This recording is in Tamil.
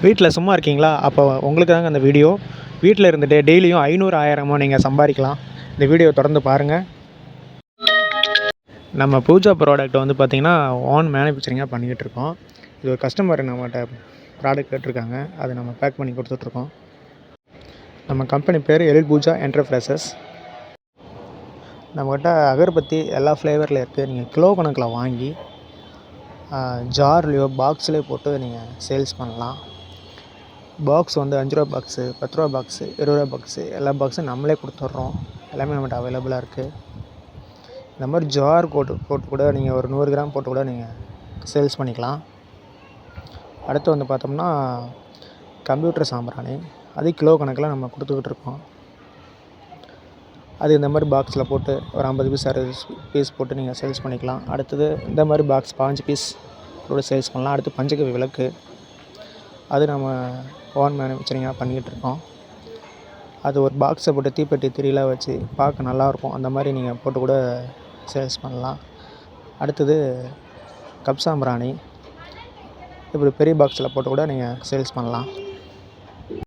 வீட்டில் சும்மா இருக்கீங்களா? அப்போ உங்களுக்கு தாங்க அந்த வீடியோ. வீட்டில் இருந்துட்டு டெய்லியும் 500 1000மோ நீங்கள் சம்பாதிக்கலாம். இந்த வீடியோ தொடர்ந்து பாருங்கள். நம்ம பூஜா ப்ராடக்ட் வந்து பார்த்திங்கன்னா ஓன் மேனுஃபேக்சரிங்காக பண்ணிக்கிட்டு இருக்கோம். இது ஒரு கஸ்டமர் நம்மகிட்ட ப்ராடக்ட் கேட்டிருக்காங்க. அதை நம்ம பேக் பண்ணி கொடுத்துட்ருக்கோம். நம்ம கம்பெனி பேர் எழில் பூஜா என்டர்பிரைசஸ். நம்மக்கிட்ட அகர்பத்தி எல்லா ஃப்ளேவரில் இருக்குது. நீங்கள் கிலோ கணக்கில் வாங்கி ஜார்லேயோ பாக்ஸ்லேயோ போட்டு நீங்கள் சேல்ஸ் பண்ணலாம். பாக்ஸ் வந்து 5 ரூபா பாக்ஸு, 10 ரூபா பாக்ஸு, 20 ரூபா பாக்ஸு, எல்லா பாக்ஸும் நம்மளே கொடுத்துட்றோம். எல்லாமே நம்மகிட்ட அவைலபிளாக இருக்குது. இந்த மாதிரி ஜார் போட்டு கூட நீங்கள் ஒரு 100 கிராம் போட்டு கூட நீங்கள் சேல்ஸ் பண்ணிக்கலாம். அடுத்து வந்து பார்த்தோம்னா கம்ப்யூட்டர் சாம்பிராணி, அது கிலோ கணக்கில் நம்ம கொடுத்துக்கிட்டு இருக்கோம். அது இந்த மாதிரி பாக்ஸில் போட்டு ஒரு 50 பீஸ் 60 பீஸ் போட்டு நீங்கள் சேல்ஸ் பண்ணிக்கலாம். அடுத்தது இந்த மாதிரி பாக்ஸ் 15 பீஸ் கூட சேல்ஸ் பண்ணலாம். அடுத்து பஞ்சகவி விளக்கு, அது நம்ம ஓன் மேனுஃபேக்சரிங்காக பண்ணிக்கிட்டு இருக்கோம். அது ஒரு பாக்ஸை போட்டு தீப்பெட்டி திரியெலாம் வச்சு பார்க்க நல்லாயிருக்கும். அந்த மாதிரி நீங்கள் போட்டு கூட சேல்ஸ் பண்ணலாம். அடுத்தது கப் சாம்பிராணி, இப்படி பெரிய பாக்ஸில் போட்டு கூட நீங்கள் சேல்ஸ் பண்ணலாம்.